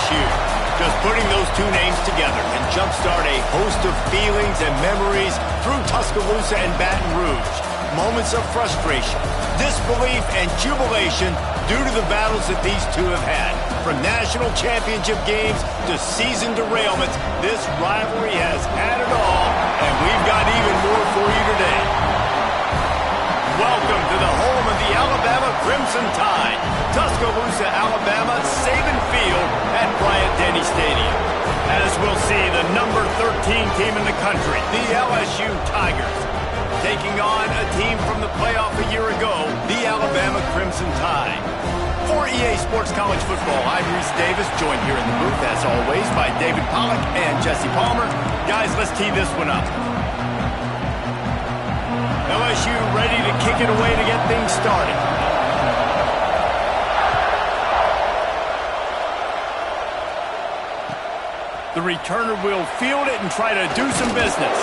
LSU. Just putting those two names together can jumpstart a host of feelings and memories through Tuscaloosa and Baton Rouge. Moments of frustration, disbelief, and jubilation due to the battles that these two have had. From national championship games to season derailments, this rivalry has had it all, and we've got even more for you today. Welcome to the home of the Alabama Crimson Tide, Tuscaloosa, Alabama, Saban Field at Bryant-Denny Stadium. As we'll see, the number 13 team in the country, the LSU Tigers, taking on a team from the playoff a year ago, the Alabama Crimson Tide. For EA Sports College Football, I'm Reese Davis, joined here in the booth, as always, by David Pollack and Jesse Palmer. Guys, let's tee this one up. LSU ready to kick it away to get things started. The returner will field it and try to do some business.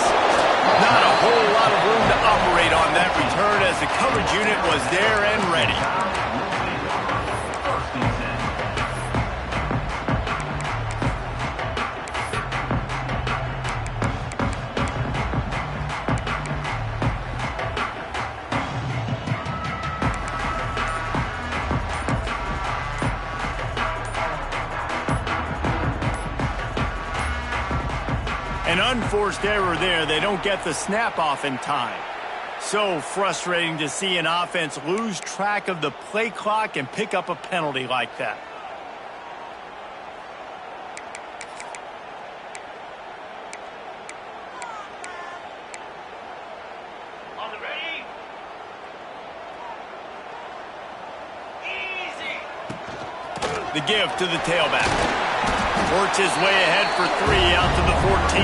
Not a whole lot of room to operate on that return as the coverage unit was there and ready. An unforced error there. They don't get the snap off in time. So frustrating to see an offense lose track of the play clock and pick up a penalty like that. On the ready? Easy. The give to the tailback. Works his way ahead for 3 out to the 14.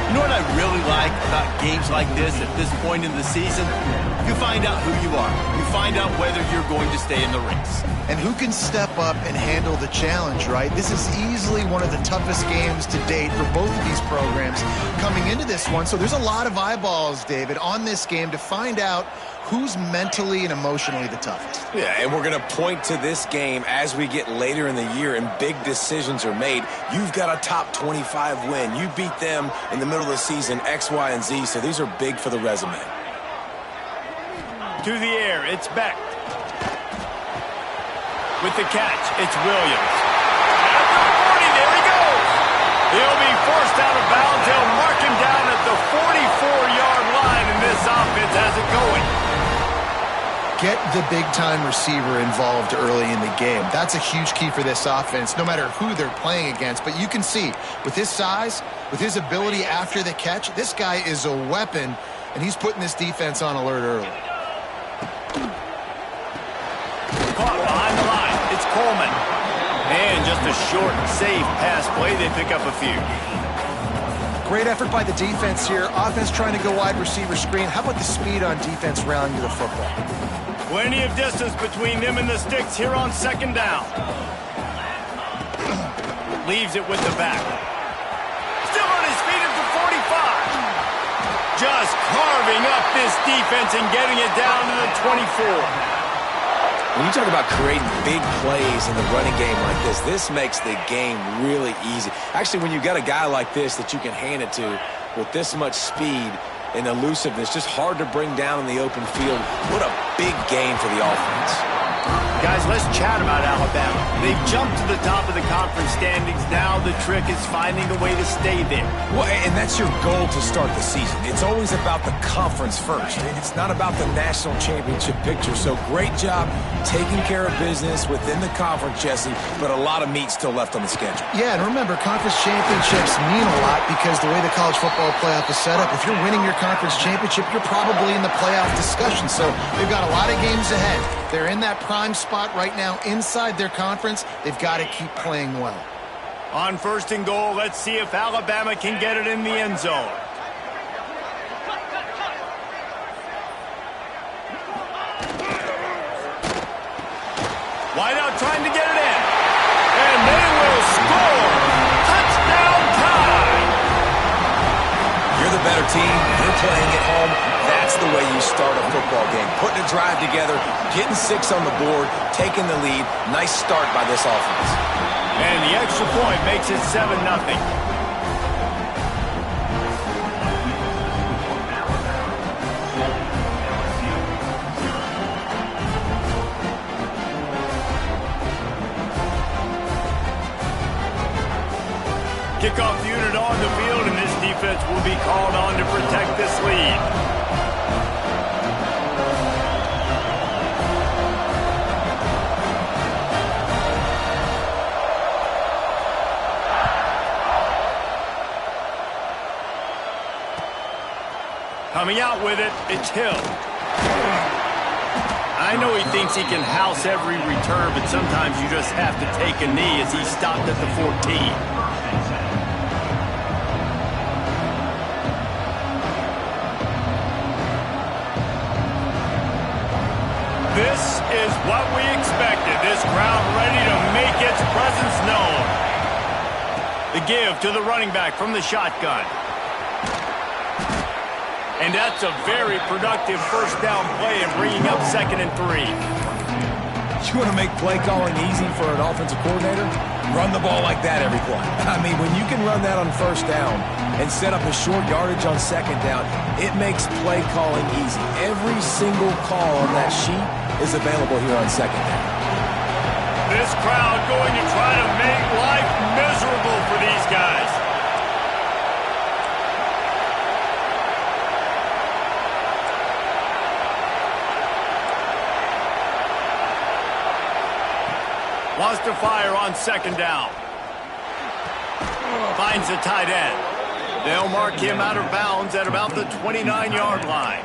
You know what I really like about games like this at this point in the season? You find out who you are. You find out whether you're going to stay in the race. And who can step up and handle the challenge, right? This is easily one of the toughest games to date for both of these programs coming into this one. So there's a lot of eyeballs, David, on this game to find out who's mentally and emotionally the toughest. Yeah, and we're going to point to this game as we get later in the year and big decisions are made. You've got a top 25 win. You beat them in the middle of the season, X, Y, and Z, so these are big for the resume. To the air, it's Beck. With the catch, it's Williams. At the 40, there he goes. He'll be forced out of bounds. They'll mark him down at the 44-yard line, and this offense has it going. Get the big-time receiver involved early in the game. That's a huge key for this offense, no matter who they're playing against. But you can see, with his size, with his ability after the catch, this guy is a weapon, and he's putting this defense on alert early. Caught behind the line. It's Coleman. And just a short, safe pass play. They pick up a few. Great effort by the defense here. Offense trying to go wide receiver screen. How about the speed on defense rallying to the football? Plenty of distance between them and the sticks here on second down. Leaves it with the back. Still on his feet at the 45. Just carving up this defense and getting it down to the 24. When you talk about creating big plays in the running game like this makes the game really easy. Actually, when you've got a guy like this that you can hand it to with this much speed and elusiveness, just hard to bring down in the open field. What a big game for the offense. Guys, let's chat about Alabama. They've jumped to the top of the conference standings. Now the trick is finding a way to stay there. Well, and that's your goal to start the season. It's always about the conference first. It's not about the national championship picture. So great job taking care of business within the conference, Jesse, but a lot of meat still left on the schedule. Yeah, and remember, conference championships mean a lot because the way the college football playoff is set up, if you're winning your conference championship, you're probably in the playoff discussion. So they've got a lot of games ahead. They're in that prime spot right now inside their conference. They've got to keep playing well. On first and goal, let's see if Alabama can get it in the end zone. Wideout trying to get it in. And they will score. Touchdown time. You're the better team. You're playing at home. That's the way you start a football game. Putting a drive together, getting 6 on the board, taking the lead. Nice start by this offense. And the extra point makes it 7-0. Kickoff unit on the field, and this defense will be called on to protect this lead. Coming out with it, it's Hill. I know he thinks he can house every return, but sometimes you just have to take a knee as he stopped at the 14. This is what we expected. This crowd ready to make its presence known. The give to the running back from the shotgun. And that's a very productive first down play and bringing up 2nd and 3. You want to make play calling easy for an offensive coordinator? Run the ball like that every play. I mean, when you can run that on first down and set up a short yardage on 2nd down, it makes play calling easy. Every single call on that sheet is available here on 2nd down. This crowd going to try to make life miserable for these guys. Wants to fire on 2nd down. Finds the tight end. They'll mark him out of bounds at about the 29-yard line.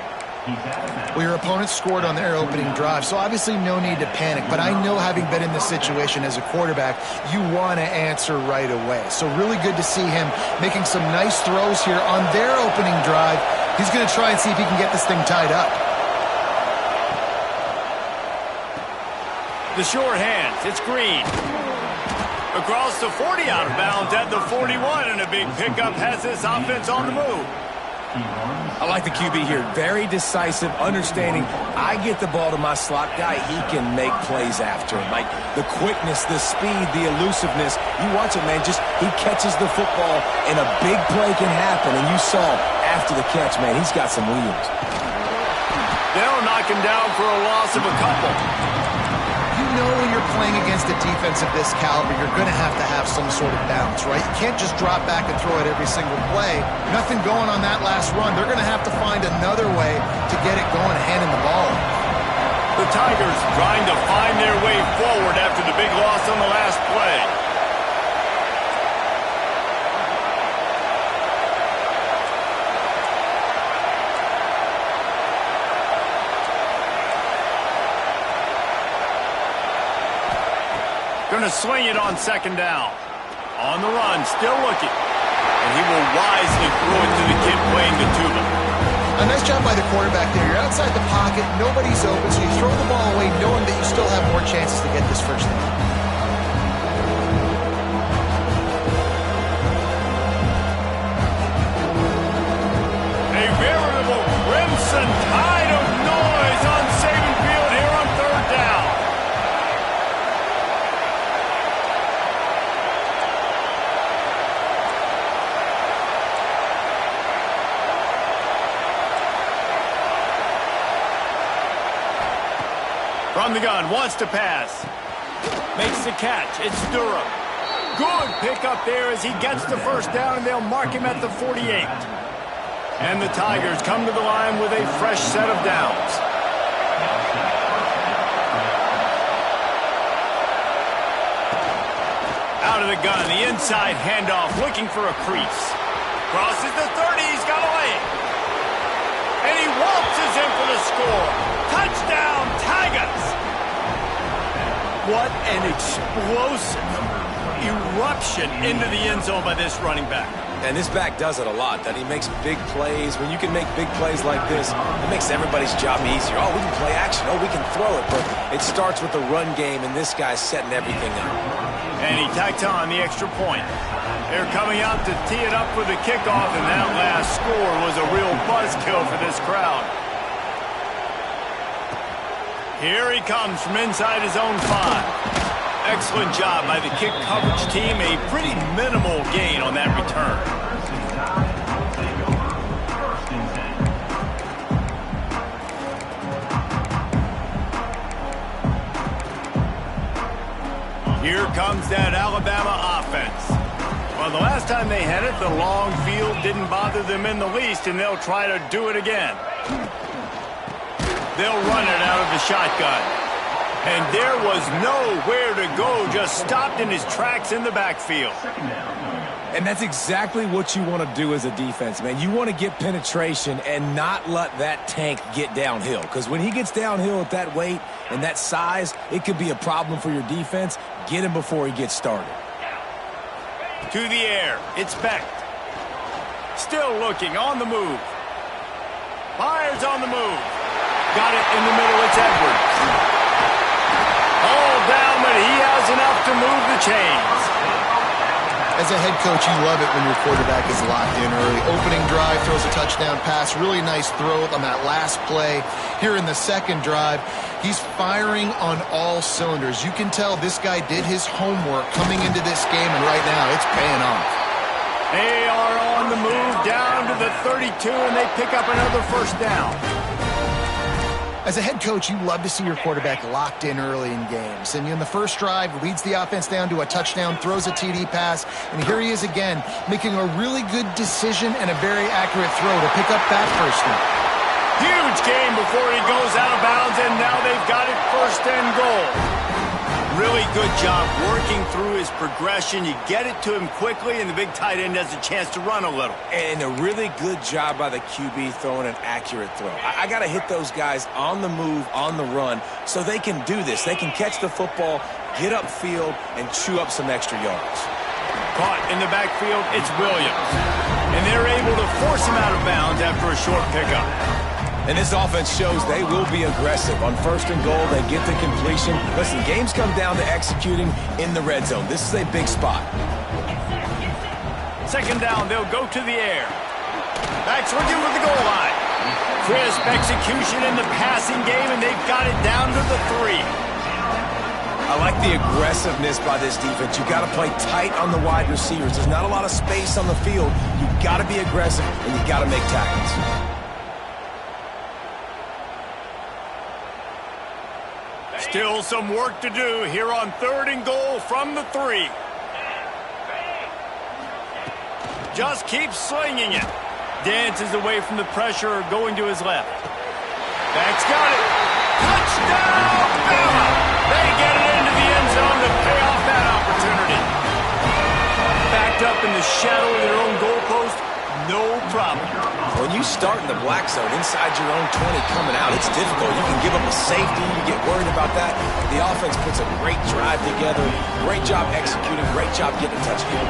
Well, your opponent scored on their opening drive, so obviously no need to panic. But I know, having been in this situation as a quarterback, you want to answer right away. So really good to see him making some nice throws here on their opening drive. He's going to try and see if he can get this thing tied up. The short hands, it's Green. Across the 40, out of bounds at the 41, and a big pickup has this offense on the move. I like the QB here. Very decisive, understanding. I get the ball to my slot guy, he can make plays after him. Like the quickness, the speed, the elusiveness. You watch it, man. Just he catches the football, and a big play can happen. And you saw after the catch, man, he's got some wheels. They'll knock him down for a loss of a couple. You know, when you're playing against a defense of this caliber, you're going to have some sort of balance, right? You can't just drop back and throw it every single play. Nothing going on that last run. They're going to have to find another way to get it going, handing the ball. The Tigers trying to find their way forward after the big loss on the last play. Going to swing it on 2nd down. On the run, still looking. And he will wisely throw it to the kid playing the tuba. A nice job by the quarterback there. You're outside the pocket, nobody's open, so you throw the ball away knowing that you still have more chances to get this first down. A veritable crimson tide of noise on Saban Field here on 3rd down. From the gun, wants to pass. Makes the catch. It's Durham. Good pickup there as he gets the first down, and they'll mark him at the 48. And the Tigers come to the line with a fresh set of downs. Out of the gun, the inside handoff, looking for a crease. Crosses the 30, he's got away. And he waltzes in for the score. Touchdown, Tigers! What an explosive eruption into the end zone by this running back. And this back does it a lot, that he makes big plays. When you can make big plays like this, it makes everybody's job easier. Oh, we can play action. Oh, we can throw it. But it starts with the run game, and this guy's setting everything up. And he tacked on the extra point. They're coming out to tee it up for the kickoff, and that last score was a real buzzkill for this crowd. Here he comes from inside his own 5. Excellent job by the kick coverage team. A pretty minimal gain on that return. Here comes that Alabama offense. Well, the last time they had it, the long field didn't bother them in the least, and they'll try to do it again. They'll run it out of the shotgun. And there was nowhere to go, just stopped in his tracks in the backfield. And that's exactly what you want to do as a defense, man. You want to get penetration and not let that tank get downhill. Because when he gets downhill at that weight and that size, it could be a problem for your defense. Get him before he gets started. To the air, it's Beck. Still looking, on the move. Fires on the move. Got it in the middle, it's Edwards. All down, but he has enough to move the chains. As a head coach, you love it when your quarterback is locked in early. Opening drive, throws a touchdown pass. Really nice throw on that last play. Here in the second drive, he's firing on all cylinders. You can tell this guy did his homework coming into this game, and right now it's paying off. They are on the move down to the 32, and they pick up another first down. As a head coach, you love to see your quarterback locked in early in games. And in the first drive, leads the offense down to a touchdown, throws a TD pass, and here he is again, making a really good decision and a very accurate throw to pick up that first down. Huge game before he goes out of bounds, and now they've got it first and goal. Really good job working through his progression. You get it to him quickly, and the big tight end has a chance to run a little. And a really good job by the QB throwing an accurate throw. I got to hit those guys on the move, on the run, so they can do this. They can catch the football, get upfield, and chew up some extra yards. Caught in the backfield, it's Williams. And they're able to force him out of bounds after a short pickup. And this offense shows they will be aggressive. On first and goal, they get the completion. Listen, games come down to executing in the red zone. This is a big spot. Second down, they'll go to the air. Backs looking for the goal line. Crisp execution in the passing game, and they've got it down to the 3. I like the aggressiveness by this defense. You've got to play tight on the wide receivers. There's not a lot of space on the field. You've got to be aggressive, and you've got to make tackles. Still some work to do here on third and goal from the 3. Just keeps slinging it. Dances away from the pressure, going to his left. Back's got it. Touchdown, Bama! They get it into the end zone to pay off that opportunity. Backed up in the shadow of their own goalpost, no problem. When you start in the black zone inside your own 20 coming out, it's difficult. You can give up a safety. You get worried about that. The offense puts a great drive together. Great job executing. Great job getting a touchdown.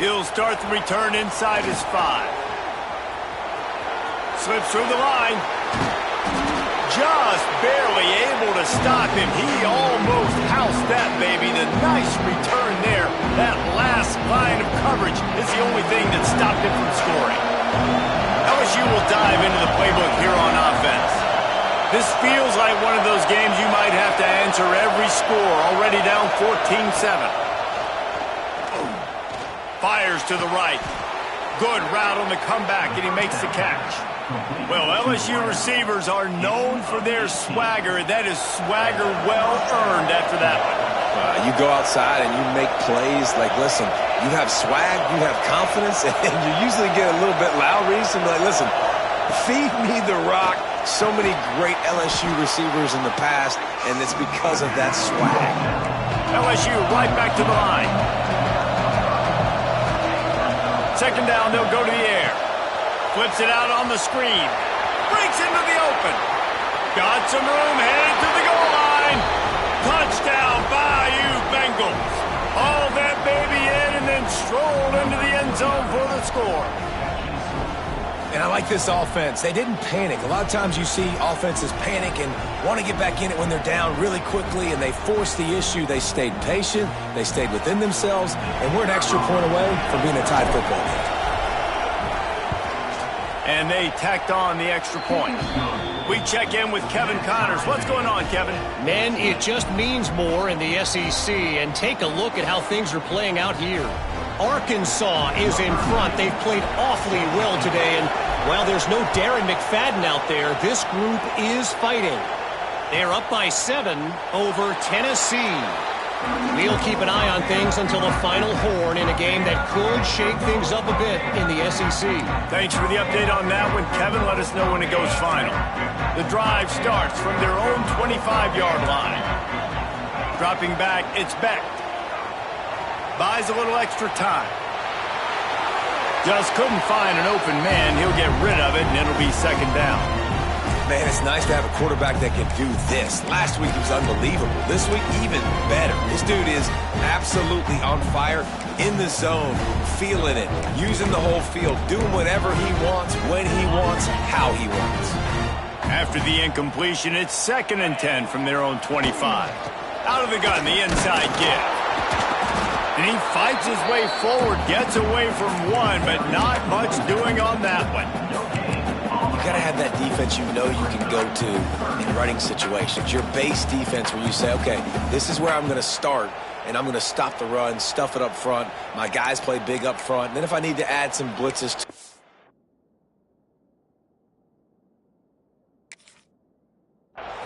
He'll start the return inside his 5. Slips through the line. Just barely able to stop him. He almost housed that baby. The nice return there. That last line of coverage is the only thing that stopped him from scoring. LSU will dive into the playbook here on offense. This feels like one of those games you might have to answer every score. Already down 14-7. Fires to the right. Good route on the comeback, and he makes the catch. Well, LSU receivers are known for their swagger. That is swagger well earned after that one. You go outside and you make plays. Like, listen, you have swag, you have confidence, and you usually get a little bit loud recently. Like, listen, feed me the rock. So many great LSU receivers in the past, and it's because of that swag. LSU right back to the line. Second down, they'll go to the air. Flips it out on the screen. Breaks into the open. Got some room, headed to the goal line. Touchdown, Bayou Bengals. All that baby in and then strolled into the end zone for the score. And I like this offense. They didn't panic. A lot of times you see offenses panic and want to get back in it when they're down really quickly, and they force the issue. They stayed patient. They stayed within themselves, and we're an extra point away from being a tied football game. And they tacked on the extra point. We check in with Kevin Connors. What's going on, Kevin? Men, it just means more in the SEC, and take a look at how things are playing out here. Arkansas is in front. They've played awfully well today, and while there's no Darren McFadden out there, this group is fighting. They're up by 7 over Tennessee. We'll keep an eye on things until the final horn in a game that could shake things up a bit in the SEC. Thanks for the update on that one, Kevin. Let us know when it goes final. The drive starts from their own 25-yard line. Dropping back, it's Beck. Buys a little extra time. Just couldn't find an open man. He'll get rid of it, and it'll be second down. Man, it's nice to have a quarterback that can do this. Last week, he was unbelievable. This week, even better. This dude is absolutely on fire, in the zone, feeling it, using the whole field, doing whatever he wants, when he wants, how he wants. After the incompletion, it's 2nd and 10 from their own 25. Out of the gun, the inside give. And he fights his way forward, gets away from one, but not much doing on that one. You got to have that defense you know you can go to in running situations. Your base defense where you say, okay, this is where I'm going to start, and I'm going to stop the run, stuff it up front. My guys play big up front. And then if I need to add some blitzes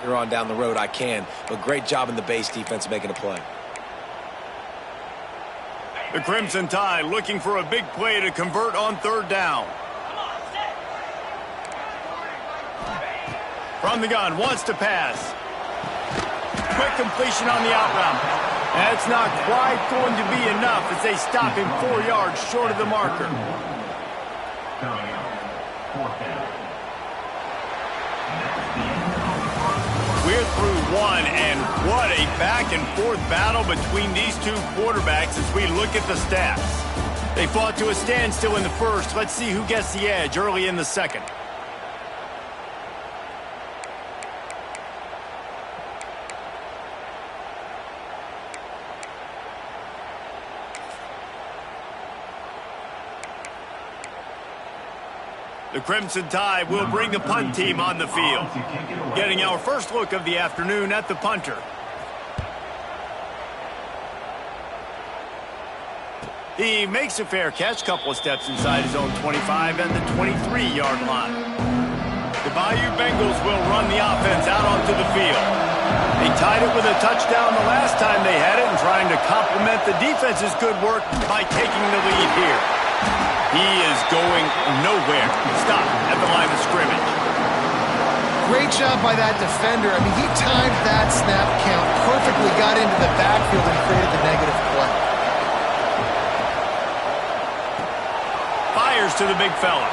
later on down the road, I can. But great job in the base defense making a play. The Crimson Tide looking for a big play to convert on 3rd down. From the gun, wants to pass. Quick completion on the out route. That's not quite going to be enough as they stop him 4 yards short of the marker. We're through one, and what a back-and-forth battle between these two quarterbacks as we look at the stats. They fought to a standstill in the first. Let's see who gets the edge early in the second. The Crimson Tide will bring the punt team on the field. Getting our first look of the afternoon at the punter. He makes a fair catch, couple of steps inside his own 25 and the 23-yard line. The Bayou Bengals will run the offense out onto the field. They tied it with a touchdown the last time they had it and trying to complement the defense's good work by taking the lead here. He is going nowhere. Stop at the line of scrimmage. Great job by that defender. I mean, he timed that snap count perfectly, got into the backfield and created the negative play. Fires to the big fella.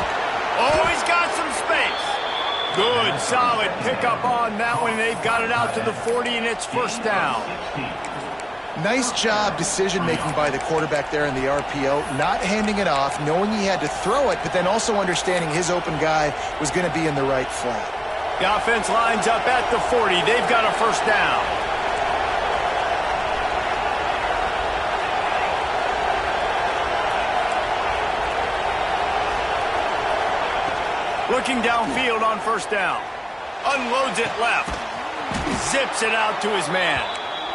Oh, he's got some space. Good, solid pickup on that one. They've got it out to the 40, and it's 1st down. Nice job decision-making by the quarterback there in the RPO, not handing it off, knowing he had to throw it, but then also understanding his open guy was going to be in the right flat. The offense lines up at the 40. They've got a 1st down. Looking downfield on 1st down. Unloads it left. Zips it out to his man.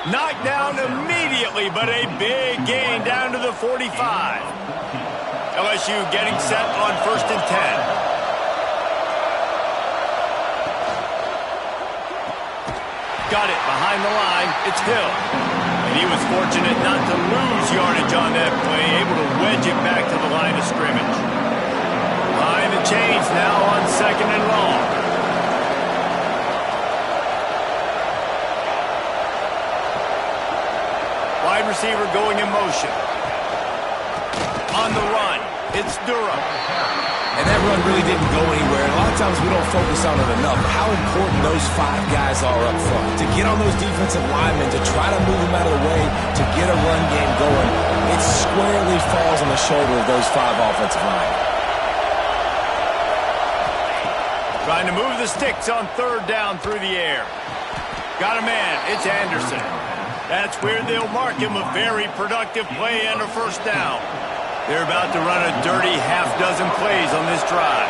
Knocked down immediately, but a big gain down to the 45. LSU getting set on 1st and 10. Got it behind the line. It's Hill. And he was fortunate not to lose yardage on that play, able to wedge it back to the line of scrimmage. Behind the chains now on 2nd and long. Wide receiver going in motion. On the run, it's Durham. And that run really didn't go anywhere. And a lot of times we don't focus on it enough. How important those 5 guys are up front. To get on those defensive linemen, to try to move them out of the way, to get a run game going, it squarely falls on the shoulder of those 5 offensive linemen. Trying to move the sticks on 3rd down through the air. Got a man, it's Anderson. That's where they'll mark him a very productive play and a 1st down. They're about to run a dirty half-dozen plays on this drive.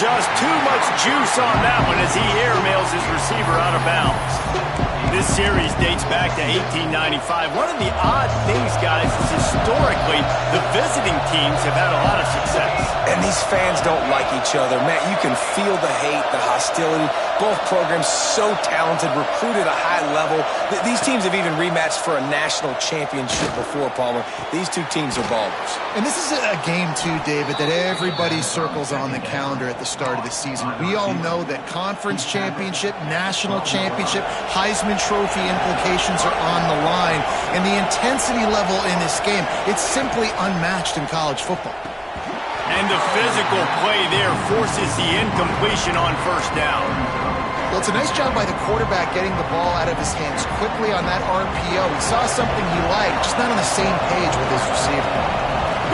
just too much juice on that one as he airmails his receiver out of bounds. This series dates back to 1895. One of the odd things, guys, is historically the visiting teams have had a lot of success. And these fans don't like each other. Man, you can feel the hate, the hostility. Both programs so talented, recruited at a high level. These teams have even rematched for a national championship before, Palmer. These two teams are ballers. And this is a game, too, David, that everybody circles on the calendar at the start of the season. We all know that conference championship, national championship, Heisman Trophy implications are on the line. And the intensity level in this game, it's simply unmatched in college football. And the physical play there forces the incompletion on first down. Well, it's a nice job by the quarterback getting the ball out of his hands quickly on that RPO. He saw something he liked, just not on the same page with his receiver.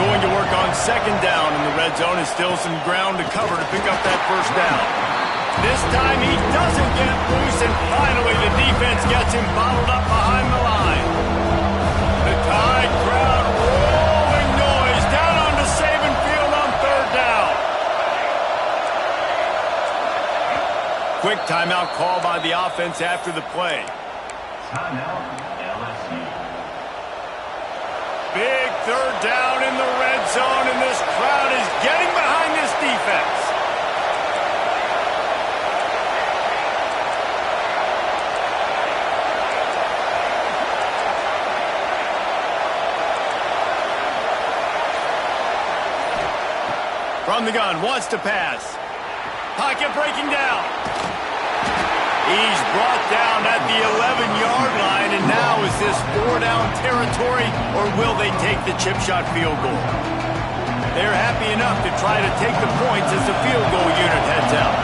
Going to work on second down in the red zone is still some ground to cover to pick up that first down. This time he doesn't get loose, and finally the defense gets him bottled up behind the line. The Tide crowd rolling noise down onto Saban Field on third down. Quick timeout call by the offense after the play. Timeout, LSU. Big third down in the red zone, and this crowd is getting behind this defense. From the gun, wants to pass. Pocket breaking down. He's brought down at the 11-yard line, and now is this four-down territory, or will they take the chip shot field goal? They're happy enough to try to take the points as the field goal unit heads out.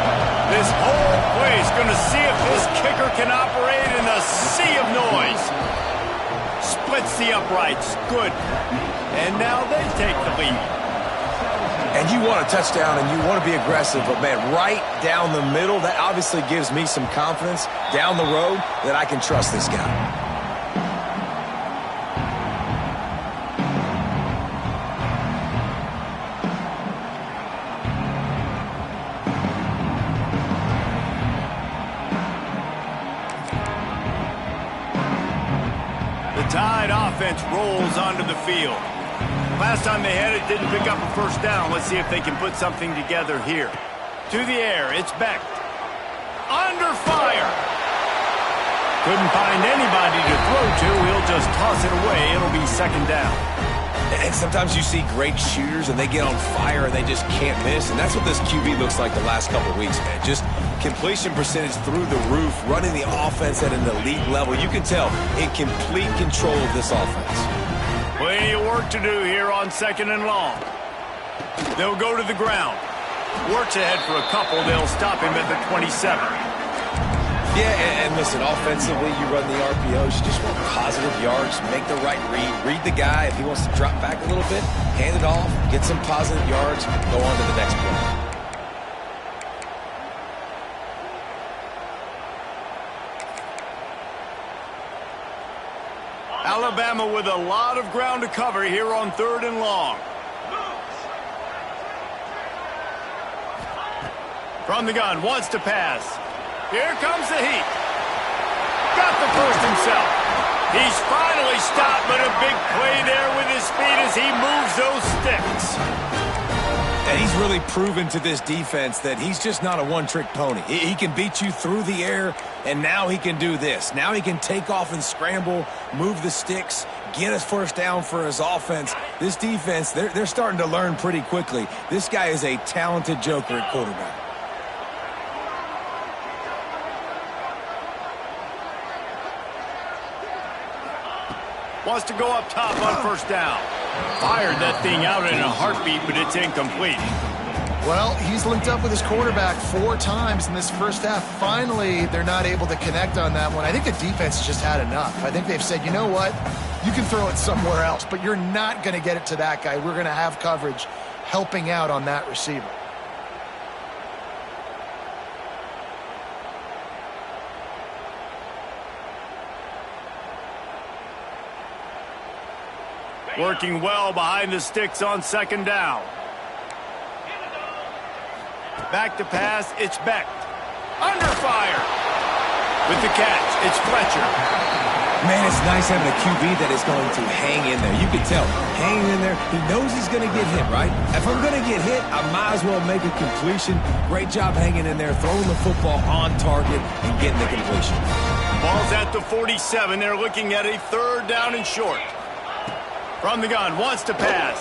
This whole place going to see if this kicker can operate in a sea of noise. Splits the uprights. Good. And now they take the lead. And you want a touchdown and you want to be aggressive, but, man, right down the middle, that obviously gives me some confidence down the road that I can trust this guy. The Tide offense rolls onto the field. Last time they had it, didn't pick up a first down. Let's see if they can put something together here. To the air, it's Beck. Under fire. Couldn't find anybody to throw to. He'll just toss it away. It'll be second down. And sometimes you see great shooters and they get on fire and they just can't miss. And that's what this QB looks like the last couple of weeks, man. Just completion percentage through the roof, running the offense at an elite level. You can tell in complete control of this offense. Plenty of work to do here on second and long. They'll go to the ground. Works ahead for a couple. They'll stop him at the 27. Yeah, and listen, offensively, you run the RPOs. You just want positive yards, make the right read the guy. If he wants to drop back a little bit, hand it off, get some positive yards, go on to the next play. Alabama with a lot of ground to cover here on third and long. From the gun, wants to pass. Here comes the heat. Got the first himself. He's finally stopped, but a big play there with his speed as he moves those sticks. And he's really proven to this defense that he's just not a one-trick pony. He can beat you through the air, and now he can do this. Now he can take off and scramble, move the sticks, get us first down for his offense. This defense, they're starting to learn pretty quickly. This guy is a talented joker at quarterback. Wants to go up top on first down. Fired that thing out in a heartbeat, but it's incomplete. Well, he's linked up with his quarterback 4 times in this first half. Finally, they're not able to connect on that one. I think the defense has just had enough. I think they've said, you know what? You can throw it somewhere else, but you're not going to get it to that guy. We're going to have coverage helping out on that receiver. Working well behind the sticks on second down. Back to pass, it's Beck. Under fire. With the catch, it's Fletcher. Man, it's nice having a QB that is going to hang in there. You can tell, hanging in there, he knows he's going to get hit, right? If I'm going to get hit, I might as well make a completion. Great job hanging in there, throwing the football on target and getting the completion. Ball's at the 47. They're looking at a 3rd down and short. From the gun, wants to pass.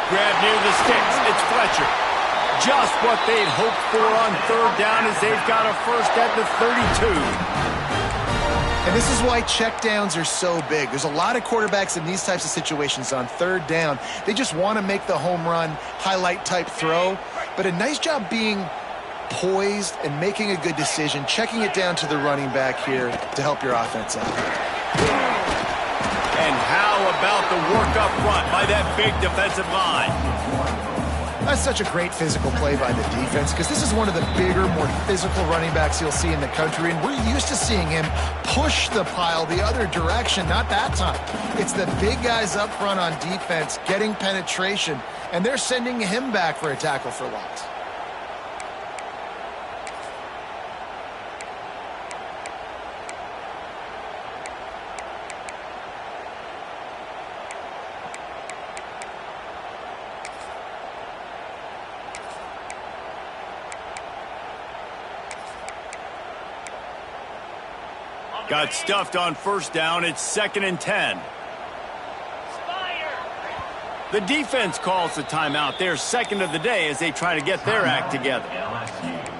Grab near the sticks, it's Fletcher. Just what they'd hoped for on 3rd down as they've got a first at the 32. And this is why checkdowns are so big. There's a lot of quarterbacks in these types of situations on 3rd down. They just want to make the home run, highlight type throw. But a nice job being poised and making a good decision, checking it down to the running back here to help your offense out. And how about the work up front by that big defensive line? That's such a great physical play by the defense because this is one of the bigger, more physical running backs you'll see in the country, and we're used to seeing him push the pile the other direction. Not that time. It's the big guys up front on defense getting penetration, and they're sending him back for a tackle for loss. Got stuffed on 1st down. It's 2nd and 10. The defense calls the timeout. Their 2nd of the day as they try to get their act together. LSU.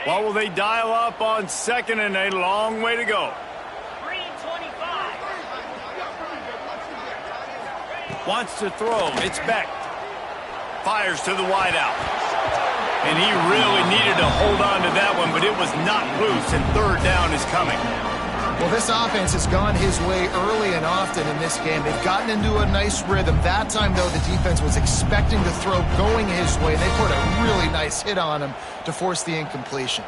What will they dial up on 2nd and a long way to go? Wants to throw. It's Beck. Fires to the wideout. And he really needed to hold on to that one, but it was not loose, and 3rd down is coming. Well, this offense has gone his way early and often in this game. They've gotten into a nice rhythm. That time, though, the defense was expecting the throw going his way. They put a really nice hit on him to force the incompletion.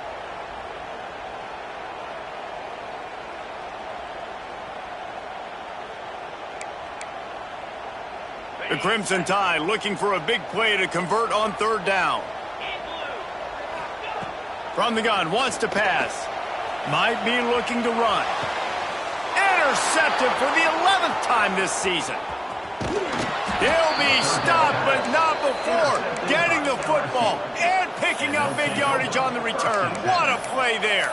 The Crimson Tide looking for a big play to convert on 3rd down. From the gun, wants to pass. Might be looking to run. Intercepted for the 11th time this season. He'll be stopped, but not before getting the football and picking up big yardage on the return. What a play there.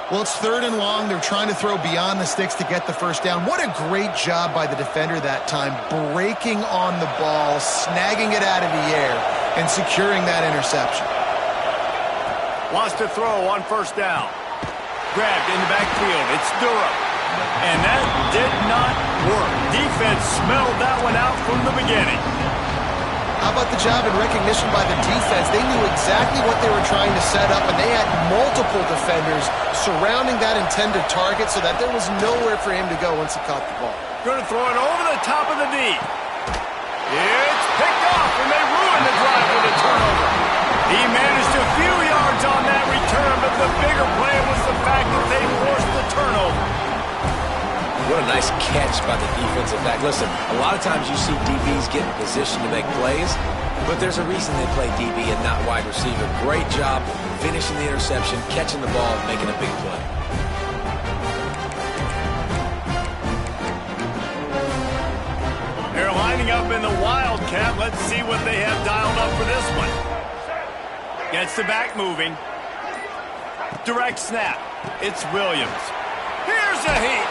Well, it's 3rd and long. They're trying to throw beyond the sticks to get the 1st down. What a great job by the defender that time, breaking on the ball, snagging it out of the air, and securing that interception. Wants to throw on 1st down. Grabbed in the backfield. It's Durham. And that did not work. Defense smelled that one out from the beginning. How about the job and recognition by the defense? They knew exactly what they were trying to set up, and they had multiple defenders surrounding that intended target so that there was nowhere for him to go once he caught the ball. Going to throw it over the top of the knee. It's picked off, and they ruined the drive with a turnover. He managed a few yards on that return, but the bigger play was the fact that they forced the turnover. What a nice catch by the defensive back. Listen, a lot of times you see DBs get in position to make plays, but there's a reason they play DB and not wide receiver. Great job finishing the interception, catching the ball, making a big play. They're lining up in the Wildcat. Let's see what they have dialed up for this one. Gets the back moving. Direct snap. It's Williams. Here's a heat.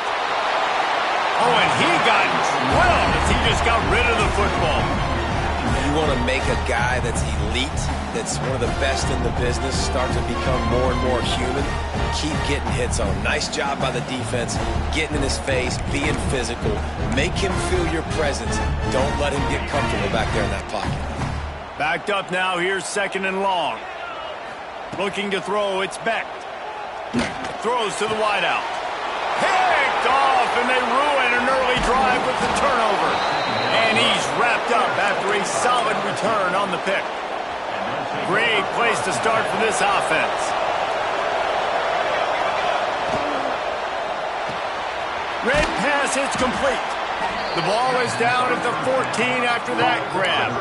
Oh, and he got drilled as he just got rid of the football. You want to make a guy that's elite, that's one of the best in the business, start to become more and more human. Keep getting hits on him. Nice job by the defense, getting in his face, being physical. Make him feel your presence. Don't let him get comfortable back there in that pocket. Backed up now. Here's 2nd and long. Looking to throw. It's Beck. Throws to the wideout. Picked off, and they ruin an early drive with the turnover. And he's wrapped up after a solid return on the pick. Great place to start for this offense. Red pass, it's complete. The ball is down at the 14 after that grab.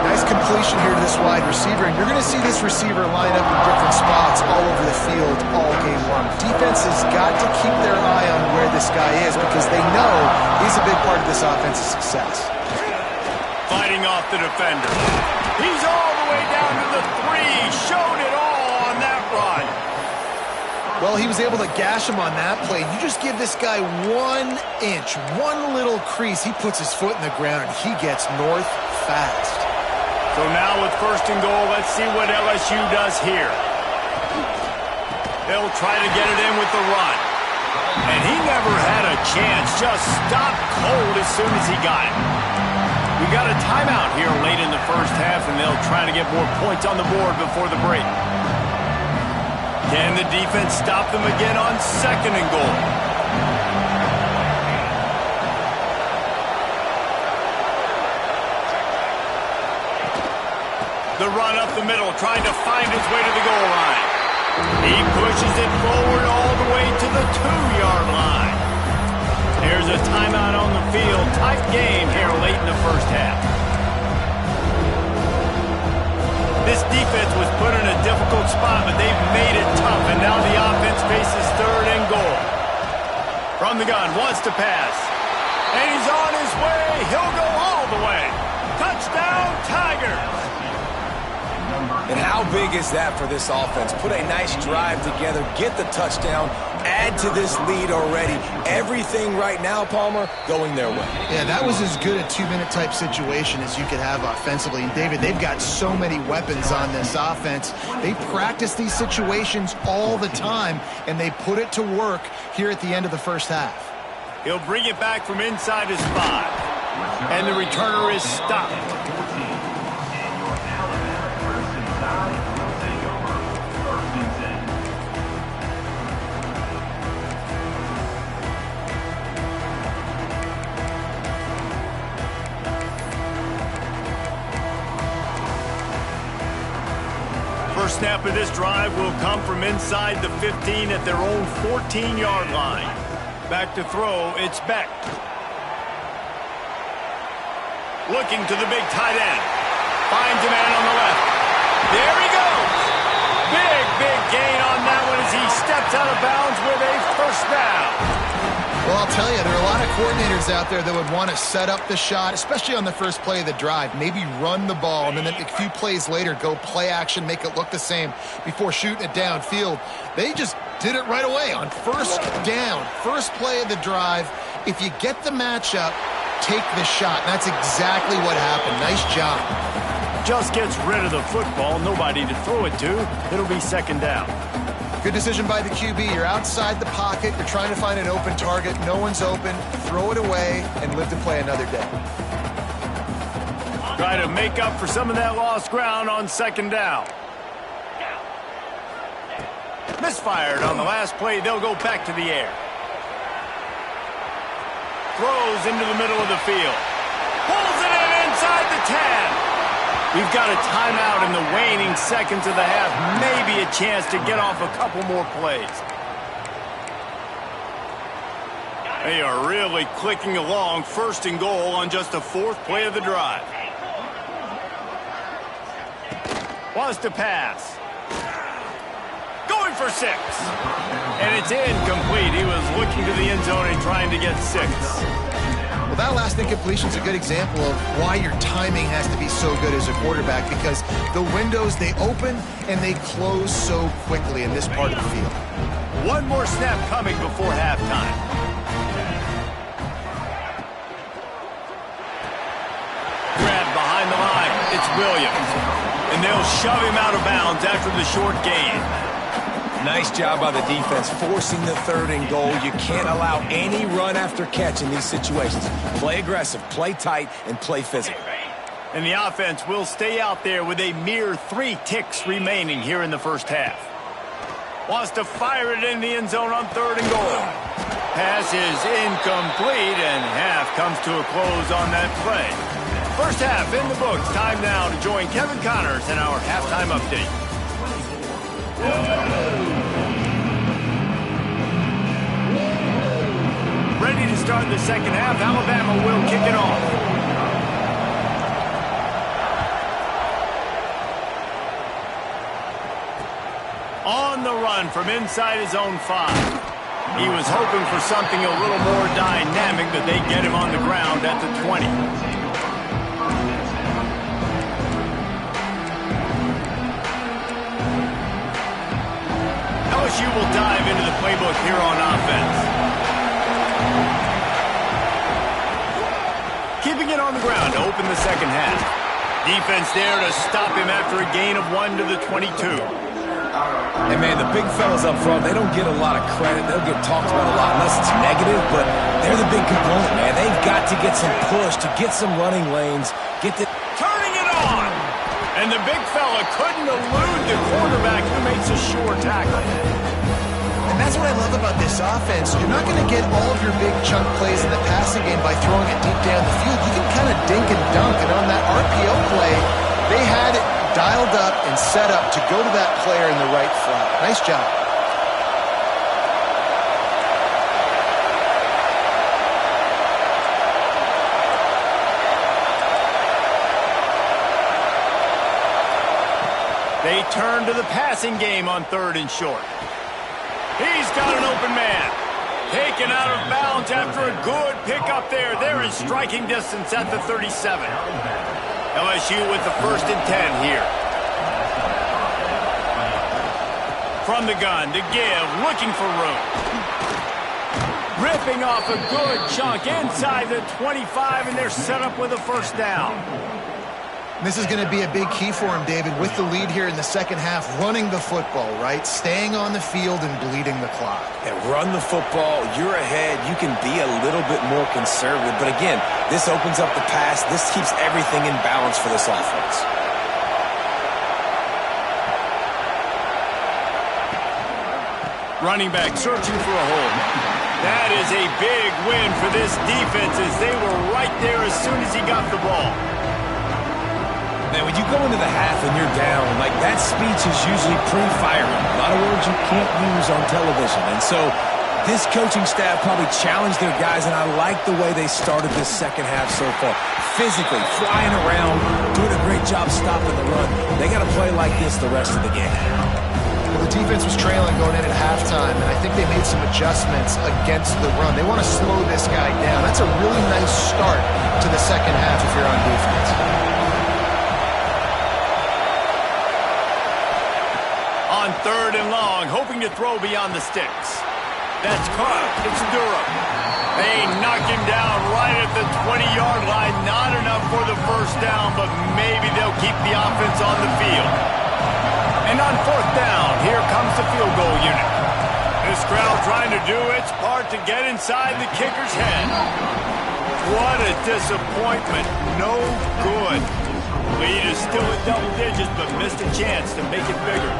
Nice completion here to this wide receiver, and you're going to see this receiver line up in different spots all over the field all game long. Defense has got to keep their eye on where this guy is because they know he's a big part of this offense's success. Fighting off the defender. He's all the way down to the 3. Showed it all on that run. Well, he was able to gash him on that play. You just give this guy 1 inch, one little crease. He puts his foot in the ground, and he gets north fast. So now with 1st and goal, let's see what LSU does here. They'll try to get it in with the run. And he never had a chance. Just stopped cold as soon as he got it. We got a timeout here late in the first half, and they'll try to get more points on the board before the break. Can the defense stop them again on 2nd and goal? The run up the middle, trying to find his way to the goal line. He pushes it forward all the way to the 2-yard line. There's a timeout on the field. Tight game here late in the first half. This defense was put in a difficult spot, but they've made it tough, and now the offense faces 3rd and goal. From the gun, wants to pass. And he's on his way. He'll go all the way. Touchdown, Tigers! And how big is that for this offense? Put a nice drive together, get the touchdown, add to this lead already. Everything right now, Palmer, going their way. Yeah, that was as good a 2-minute type situation as you could have offensively. And, David, they've got so many weapons on this offense. They practice these situations all the time, and they put it to work here at the end of the first half. He'll bring it back from inside his 5. And the returner is stopped. First snap of this drive will come from inside the 15 at their own 14-yard line. Back to throw, it's Beck. Looking to the big tight end. Finds a man on the left. There he goes. Big gain on that one as he steps out of bounds with a 1st down. Well, I'll tell you, there are a lot of coordinators out there that would want to set up the shot, especially on the first play of the drive, maybe run the ball, and then a few plays later go play action, make it look the same before shooting it downfield. They just did it right away on 1st down, first play of the drive. If you get the matchup, take the shot. And that's exactly what happened. Nice job. Just gets rid of the football, nobody to throw it to. It'll be 2nd down. Good decision by the QB. You're outside the pocket. You're trying to find an open target. No one's open. Throw it away and live to play another day. Try to make up for some of that lost ground on 2nd down. Misfired on the last play. They'll go back to the air. Throws into the middle of the field. Pulls it in inside the 10. We've got a timeout in the waning seconds of the half. Maybe a chance to get off a couple more plays. They are really clicking along. 1st and goal on just the 4th play of the drive. Wants to pass. Going for 6. And it's incomplete. He was looking to the end zone and trying to get 6. Well, that last incompletion is a good example of why your timing has to be so good as a quarterback, because the windows, they open and they close so quickly in this part of the field. One more snap coming before halftime. Grab behind the line. It's Williams. And they'll shove him out of bounds after the short gain. Nice job by the defense forcing the 3rd and goal. You can't allow any run after catch in these situations. Play aggressive, play tight, and play physical. And the offense will stay out there with a mere 3 ticks remaining here in the first half. Wants to fire it in the end zone on 3rd and goal. Pass is incomplete, and half comes to a close on that play. First half in the books. Time now to join Kevin Connors in our halftime update. ready to start the second half. Alabama will kick it off. On the run from inside his own 5. He was hoping for something a little more dynamic, but they get him on the ground at the 20. LSU will dive into the playbook here on offense. Keeping it on the ground to open the second half. Defense there to stop him after a gain of 1 to the 22. And, man, the big fellas up front, they don't get a lot of credit. They'll get talked about a lot unless it's negative, but they're the big component, man. They've got to get some push, to get some running lanes, get the... Turning it on! And the big fella couldn't elude the quarterback who makes a sure tackle. And that's what I love about this offense. You're not going to get all of your big chunk plays in the passing game by throwing it deep down the field. You can kind of dink and dunk, and on that RPO play, they had it dialed up and set up to go to that player in the right flat. Nice job. They turn to the passing game on 3rd and short. He's got an open man. Taken out of bounds after a good pickup there. They're in striking distance at the 37. LSU with the 1st and 10 here. From the gun to give, looking for room. Ripping off a good chunk inside the 25, and they're set up with a 1st down. This is going to be a big key for him, David, with the lead here in the second half, running the football, right? Staying on the field and bleeding the clock. And run the football, you're ahead, you can be a little bit more conservative. But again, this opens up the pass. This keeps everything in balance for this offense. Running back searching for a hole. That is a big win for this defense as they were right there as soon as he got the ball. Man, when you go into the half and you're down, like that speech is usually pretty fiery. A lot of words you can't use on television. And so this coaching staff probably challenged their guys, and I like the way they started this second half so far. Physically, flying around, doing a great job stopping the run. They got to play like this the rest of the game. Well, the defense was trailing going in at halftime, and I think they made some adjustments against the run. They want to slow this guy down. That's a really nice start to the second half if you're on defense. On 3rd and long, hoping to throw beyond the sticks. That's caught. It's Durham. They knock him down right at the 20-yard line. Not enough for the 1st down, but maybe they'll keep the offense on the field. And on 4th down, here comes the field goal unit. This crowd trying to do its part to get inside the kicker's head. What a disappointment. No good. Lead is still at double digits, but missed a chance to make it bigger.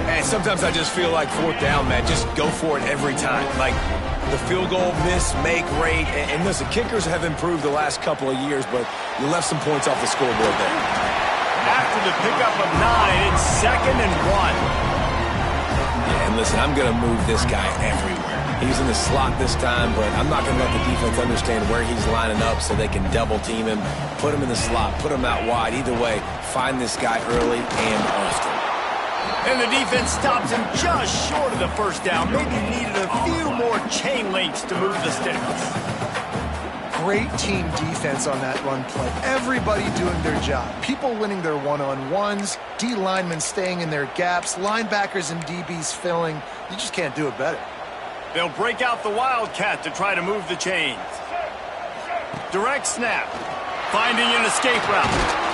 And sometimes I just feel like 4th down, man, just go for it every time. Like the field goal, miss, make, rate. And listen, kickers have improved the last couple of years, but you left some points off the scoreboard there. After the pickup of 9, it's 2nd and 1. Yeah, and listen, I'm going to move this guy everywhere. He's in the slot this time, but I'm not going to let the defense understand where he's lining up so they can double team him, put him in the slot, put him out wide. Either way, find this guy early and often. And the defense stops him just short of the 1st down. Maybe needed a few more chain links to move the sticks. Great team defense on that run play. Everybody doing their job. People winning their one-on-ones, D linemen staying in their gaps, linebackers and DBs filling. You just can't do it better. They'll break out the Wildcat to try to move the chains. Direct snap. Finding an escape route.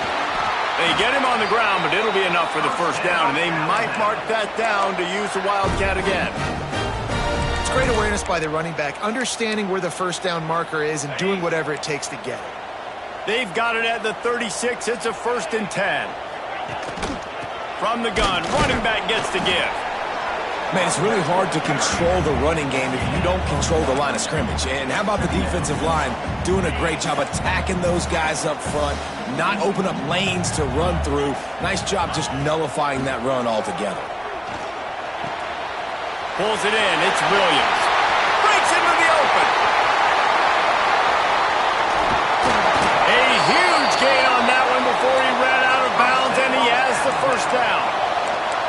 They get him on the ground, but it'll be enough for the 1st down, and they might mark that down to use the Wildcat again. It's great awareness by the running back, understanding where the 1st down marker is and doing whatever it takes to get it. They've got it at the 36. It's a 1st and 10. From the gun, running back gets to give. Man, it's really hard to control the running game if you don't control the line of scrimmage. And how about the defensive line doing a great job attacking those guys up front, not open up lanes to run through. Nice job just nullifying that run altogether. Pulls it in. It's Williams. Breaks into the open. first down.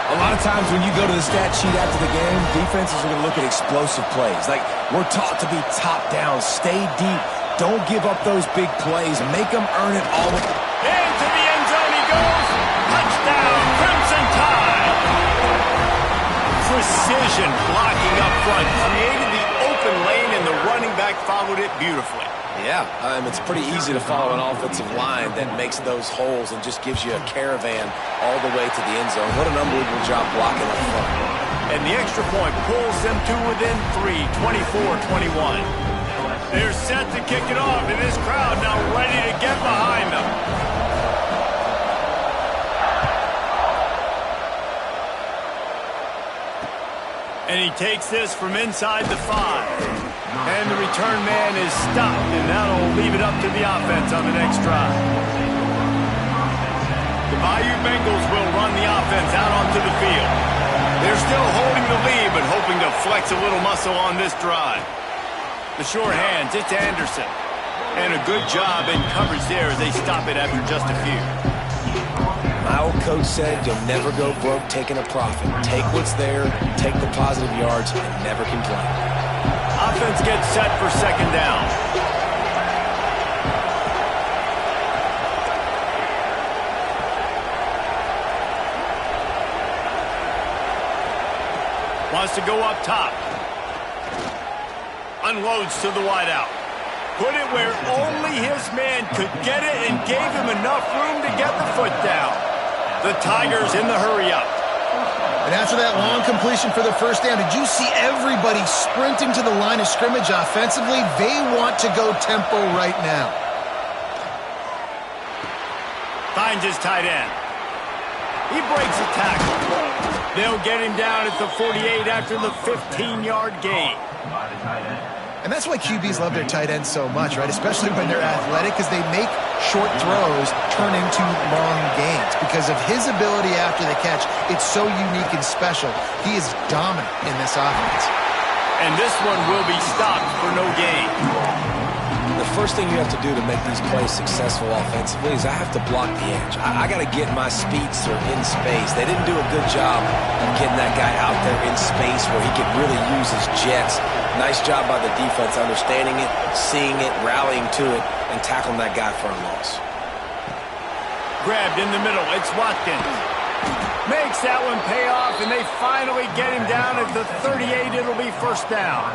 A lot of times when you go to the stat sheet after the game, defenses are going to look at explosive plays. Like, we're taught to be top down, stay deep, don't give up those big plays, make them earn it all. Into the end zone he goes. Touchdown, Crimson Tide. Precision blocking up front, created the open lane, and the running back followed it beautifully. Yeah, it's pretty easy to follow an offensive line that makes those holes and just gives you a caravan all the way to the end zone. What an unbelievable job blocking up front. And the extra point pulls them to within 3, 24-21. They're set to kick it off, and this crowd now ready to get behind them. And he takes this from inside the 5. And the return man is stopped, and that'll leave it up to the offense on the next drive. The Bayou Bengals will run the offense out onto the field. They're still holding the lead, but hoping to flex a little muscle on this drive. The short hands, it's Anderson. And a good job in coverage there as they stop it after just a few. My old coach said you'll never go broke taking a profit. Take what's there, take the positive yards, and never complain. Offense gets set for second down. Wants to go up top. Unloads to the wideout. Put it where only his man could get it and gave him enough room to get the foot down. The Tigers in the hurry-up. And after that long completion for the first down, did you see everybody sprinting to the line of scrimmage offensively? They want to go tempo right now. Finds his tight end. He breaks a tackle. They'll get him down at the 48 after the 15-yard gain. And that's why QBs love their tight ends so much, right? Especially when they're athletic, because they make short throws turn into long gains. Because of his ability after the catch, it's so unique and special. He is dominant in this offense. And this one will be stopped for no gain. The first thing you have to do to make these plays successful offensively is I have to block the edge. I got to get my speedster in space. They didn't do a good job of getting that guy out there in space where he could really use his jets. Nice job by the defense understanding it, seeing it, rallying to it, and tackling that guy for a loss. Grabbed in the middle. It's Watkins. Makes that one pay off, and they finally get him down at the 38. It'll be first down.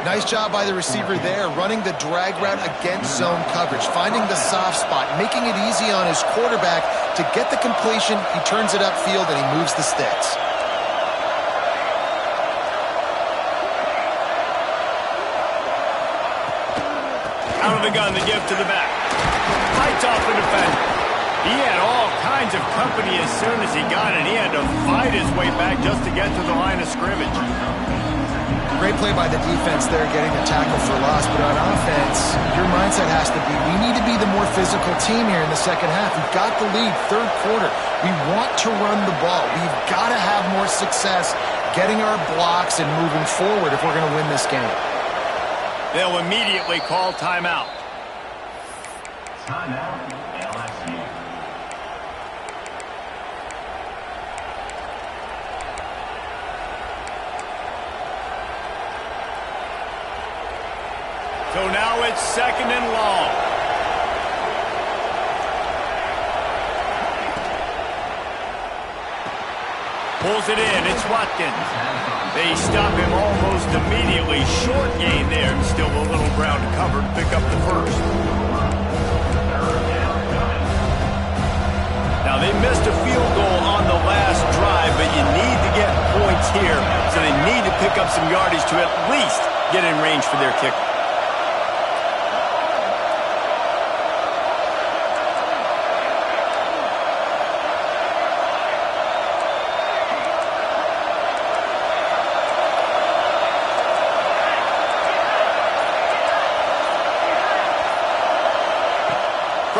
Nice job by the receiver there, running the drag route against zone coverage, finding the soft spot, making it easy on his quarterback to get the completion. He turns it upfield, and he moves the sticks. Out of the gun, the give to the back. Fights off the defender. He had all kinds of company as soon as he got it. He had to fight his way back just to get to the line of scrimmage. Great play by the defense there, getting the tackle for loss. But on offense, your mindset has to be, we need to be the more physical team here in the second half. We've got the lead, third quarter. We want to run the ball. We've got to have more success getting our blocks and moving forward if we're going to win this game. They'll immediately call timeout. Timeout, LSU. So now it's second and long. Pulls it in. It's Watkins. They stop him almost immediately. Short gain there. Still a little ground to cover to pick up the first. Now, they missed a field goal on the last drive, but you need to get points here, so they need to pick up some yardage to at least get in range for their kicker.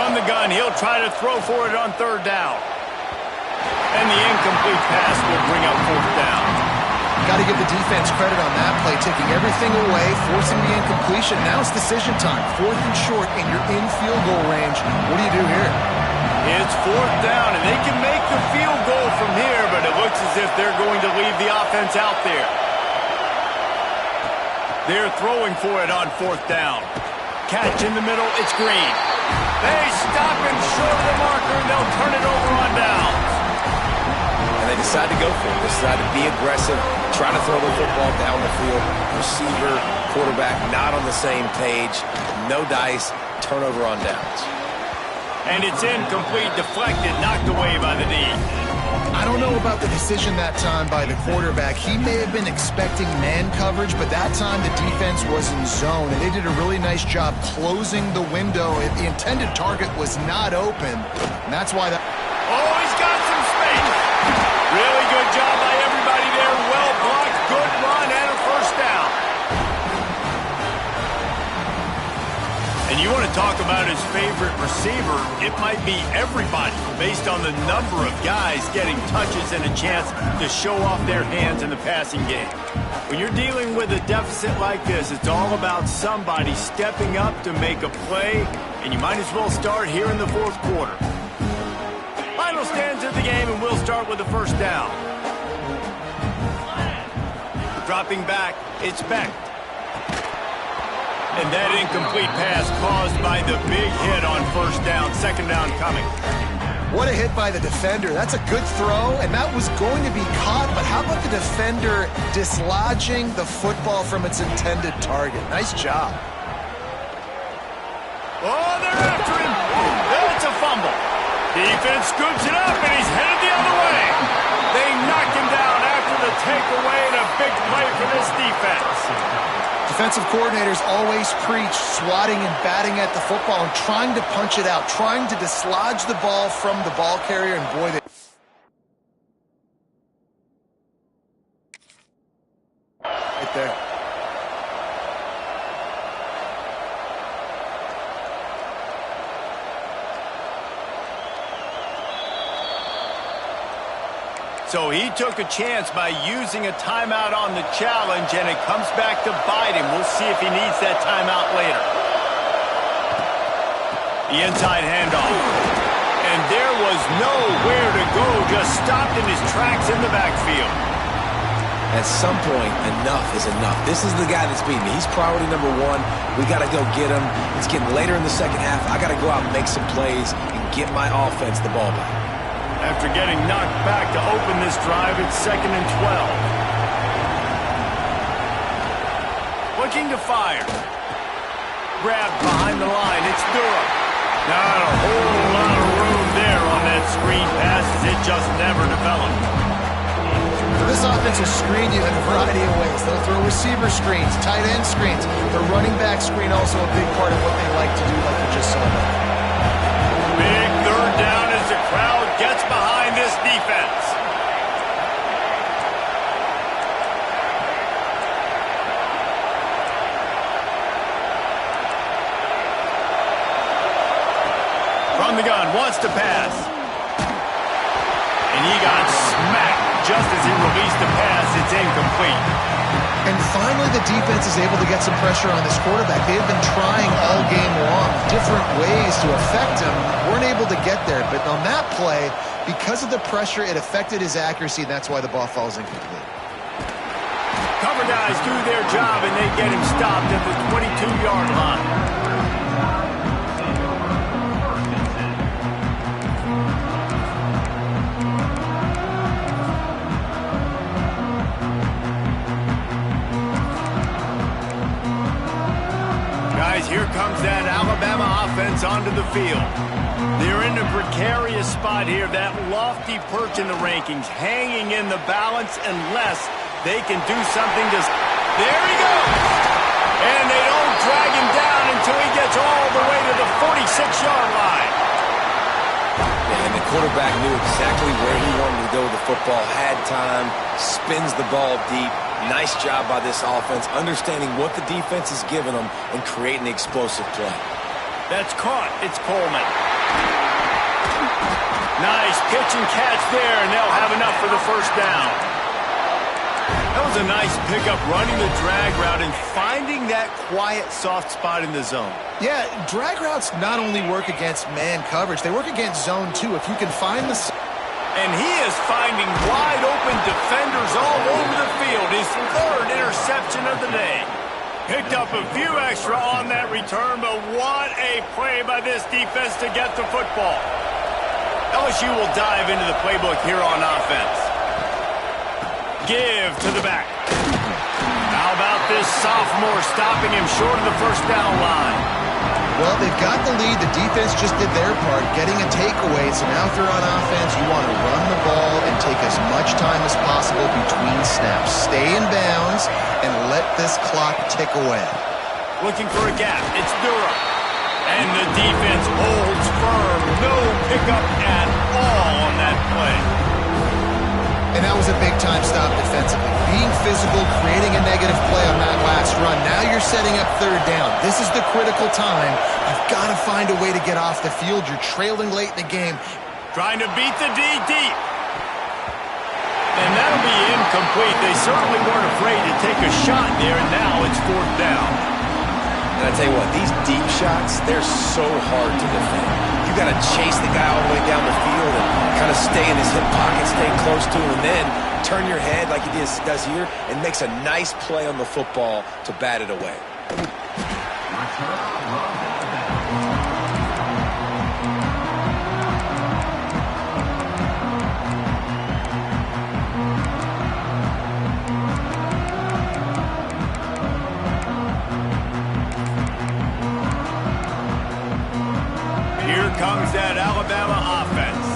From the gun, he'll try to throw for it on third down. And the incomplete pass will bring up fourth down. Got to give the defense credit on that play, taking everything away, forcing the incompletion. Now it's decision time. Fourth and short, and you're in field goal range. What do you do here? It's fourth down, and they can make the field goal from here, but it looks as if they're going to leave the offense out there. They're throwing for it on fourth down. Catch in the middle, it's Green. They stop him short of the marker, and they'll turn it over on downs. And they decide to go for it. They decide to be aggressive, try to throw the football down the field. Receiver, quarterback, not on the same page. No dice, turnover on downs. And it's incomplete, deflected, knocked away by the knee. I don't know about the decision that time by the quarterback. He may have been expecting man coverage, but that time the defense was in zone, and they did a really nice job closing the window. The intended target was not open, and that's why that... Oh, he's got some space. Really good job by everybody there. Well blocked, good run, and a first down. And you want to talk about his favorite receiver, it might be everybody based on the number of guys getting touches and a chance to show off their hands in the passing game. When you're dealing with a deficit like this, it's all about somebody stepping up to make a play, and you might as well start here in the fourth quarter. Final stands of the game, and we'll start with the first down. Dropping back, it's Beck. And that incomplete pass caused by the big hit on first down. Second down coming. What a hit by the defender. That's a good throw, and that was going to be caught, but how about the defender dislodging the football from its intended target? Nice job. Oh, they're after him. That's a fumble. Defense scoops it up, and he's headed the other way. They knock him down after the takeaway, and a big play for this defense. Defensive coordinators always preach swatting and batting at the football and trying to punch it out, trying to dislodge the ball from the ball carrier, and boy, they... Right there. So he took a chance by using a timeout on the challenge, and it comes back to bite him. We'll see if he needs that timeout later. The inside handoff. And there was nowhere to go, just stopped in his tracks in the backfield. At some point, enough is enough. This is the guy that's beating me. He's priority number one. We got to go get him. It's getting later in the second half. I got to go out and make some plays and get my offense the ball back. After getting knocked back to open this drive, it's 2nd and 12. Looking to fire. Grabbed behind the line. It's Durham. Not a whole lot of room there on that screen pass, as it just never developed. This offense will screen you in a variety of ways. They'll throw receiver screens, tight end screens. The running back screen also a big part of what they like to do, like we just saw there. Big third down as the crowd gets behind this defense. From the gun, wants to pass. And he got smacked just as he released the pass. It's incomplete. And finally, the defense is able to get some pressure on this quarterback. They have been trying all game long different ways to affect him. Weren't able to get there. But on that play, because of the pressure, it affected his accuracy, and that's why the ball falls incomplete. Cover guys do their job, and they get him stopped at the 22-yard line. Here comes that Alabama offense onto the field. They're in a precarious spot here, that lofty perch in the rankings, hanging in the balance unless they can do something to... There he goes! And they don't drag him down until he gets all the way to the 46-yard line. And the quarterback knew exactly where he wanted to go with the football, had time, spins the ball deep. Nice job by this offense, understanding what the defense is giving them and creating the explosive play. That's caught. It's Coleman. Nice pitch and catch there, and they'll have enough for the first down. That was a nice pickup, running the drag route and finding that quiet, soft spot in the zone. Yeah, drag routes not only work against man coverage, they work against zone too. If you can find the... And he is finding wide-open defenders all over the field. His third interception of the day. Picked up a few extra on that return, but what a play by this defense to get the football. LSU will dive into the playbook here on offense. Give to the back. How about this sophomore stopping him short of the first down line? Well, they've got the lead. The defense just did their part, getting a takeaway. So now if you're on offense, you want to run the ball and take as much time as possible between snaps. Stay in bounds and let this clock tick away. Looking for a gap. It's Durham. And the defense holds firm. No pickup at all on that play. And that was a big-time stop defensively. Being physical, creating a negative play on that last run. Now you're setting up third down. This is the critical time. You've got to find a way to get off the field. You're trailing late in the game. Trying to beat the D deep. And that'll be incomplete. They certainly weren't afraid to take a shot there, and now it's fourth down. And I tell you what, these deep shots, they're so hard to defend. You got to chase the guy all the way down the field and kind of stay in his hip pocket, stay close to him, and then turn your head like he does here and makes a nice play on the football to bat it away. Here comes that Alabama offense.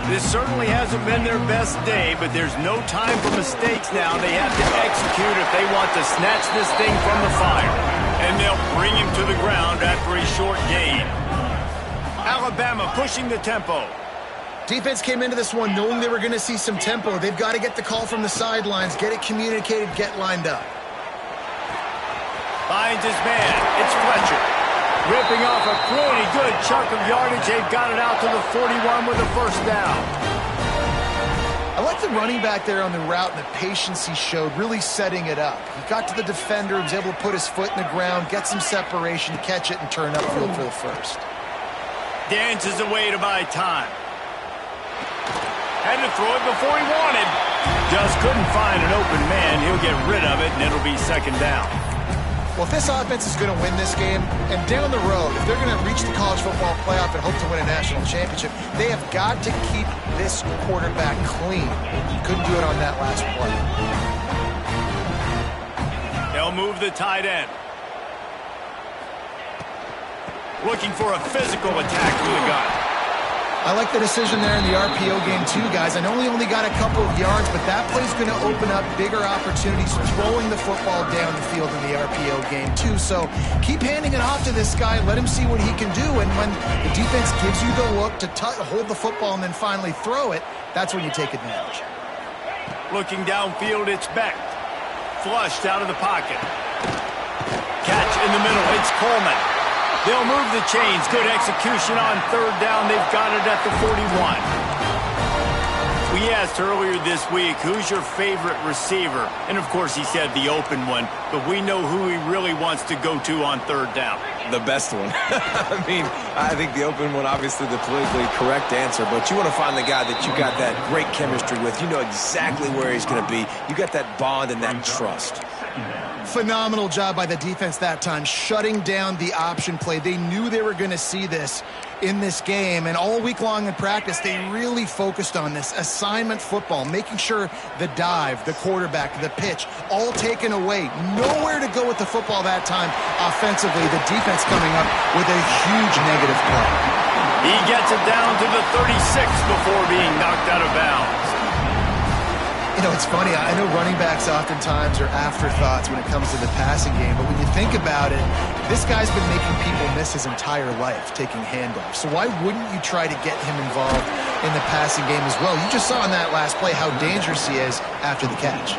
This certainly hasn't been their best day, but there's no time for mistakes now. They have to execute if they want to snatch this thing from the fire. And they'll bring him to the ground after a short gain. Alabama pushing the tempo. Defense came into this one knowing they were going to see some tempo. They've got to get the call from the sidelines, get it communicated, get lined up. Finds his man. It's Fletcher. Ripping off a pretty good chunk of yardage. They've got it out to the 41 with a first down. I like the running back there on the route and the patience he showed, really setting it up. He got to the defender, was able to put his foot in the ground, get some separation, catch it, and turn upfield for the first. Dances away to buy time. Had to throw it before he wanted. Just couldn't find an open man. He'll get rid of it, and it'll be second down. Well, if this offense is going to win this game, and down the road, if they're going to reach the college football playoff and hope to win a national championship, they have got to keep this quarterback clean. Couldn't do it on that last play. They'll move the tight end. Looking for a physical attack from the gun. I like the decision there in the RPO game too, guys. I know he only got a couple of yards, but that play's going to open up bigger opportunities throwing the football down the field in the RPO game too. So keep handing it off to this guy. Let him see what he can do. And when the defense gives you the look to hold the football and then finally throw it, that's when you take advantage. Looking downfield, it's Beck. Flushed out of the pocket. Catch in the middle. It's Coleman. They'll move the chains. Good execution on third down. They've got it at the 41. We asked earlier this week, who's your favorite receiver? And, of course, he said the open one. But we know who he really wants to go to on third down. The best one. I mean, I think the open one, obviously the politically correct answer, but you want to find the guy that you got that great chemistry with. You know exactly where he's going to be. You got that bond and that trust. Phenomenal job by the defense that time, shutting down the option play. They knew they were going to see this in this game, and all week long in practice, they really focused on this assignment football, making sure the dive, the quarterback, the pitch, all taken away. Nowhere to go with the football that time offensively. The defense coming up with a huge negative play. He gets it down to the 36 before being knocked out of bounds. You know, it's funny. I know running backs oftentimes are afterthoughts when it comes to the passing game, but when you think about it, this guy's been making people miss his entire life taking handoffs. So why wouldn't you try to get him involved in the passing game as well? You just saw in that last play how dangerous he is after the catch.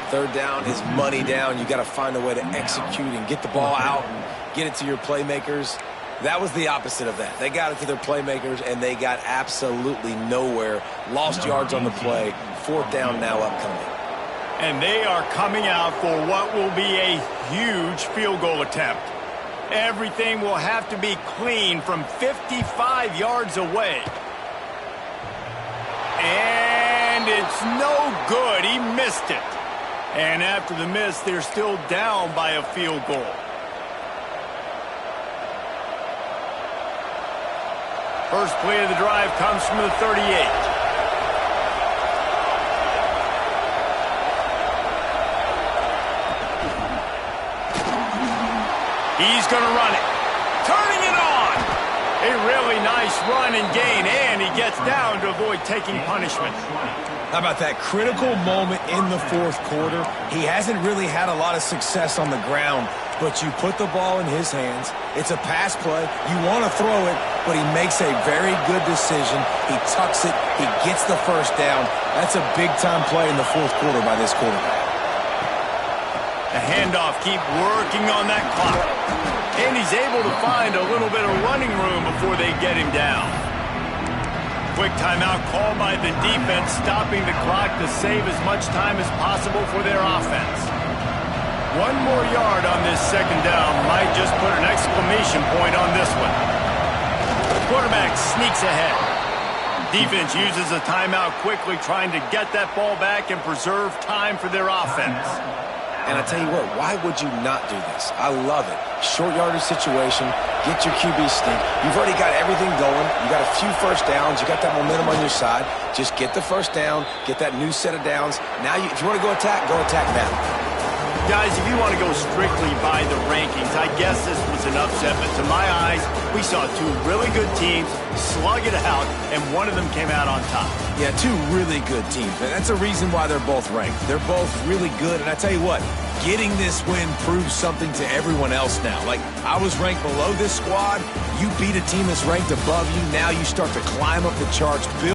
Third down is money down. You got to find a way to execute and get the ball out and get it to your playmakers. That was the opposite of that. They got it to their playmakers, and they got absolutely nowhere. Lost yards on the play. Fourth down now upcoming. And they are coming out for what will be a huge field goal attempt. Everything will have to be clean from 55 yards away. And it's no good. He missed it. And after the miss, they're still down by a field goal. First play of the drive comes from the 38. He's going to run it. Turning it on. A really nice run and gain, and he gets down to avoid taking punishment. How about that critical moment in the fourth quarter? He hasn't really had a lot of success on the ground, but you put the ball in his hands. It's a pass play. You want to throw it, but he makes a very good decision. He tucks it. He gets the first down. That's a big-time play in the fourth quarter by this quarterback. The handoff, keep working on that clock. And he's able to find a little bit of running room before they get him down. Quick timeout called by the defense, stopping the clock to save as much time as possible for their offense. One more yard on this second down might just put an exclamation point on this one. The quarterback sneaks ahead. Defense uses a timeout quickly, trying to get that ball back and preserve time for their offense. And I tell you what, why would you not do this? I love it. Short yardage situation, get your QB sneak. You've already got everything going. You got a few first downs. You got that momentum on your side. Just get the first down, get that new set of downs. Now, if you want to go attack now. Guys, if you want to go strictly by the rankings, I guess this was an upset, but to my eyes, we saw two really good teams slug it out, and one of them came out on top. Yeah, two really good teams, and that's a reason why they're both ranked. They're both really good, and I tell you what, getting this win proves something to everyone else now. Like, I was ranked below this squad. You beat a team that's ranked above you. Now you start to climb up the charts.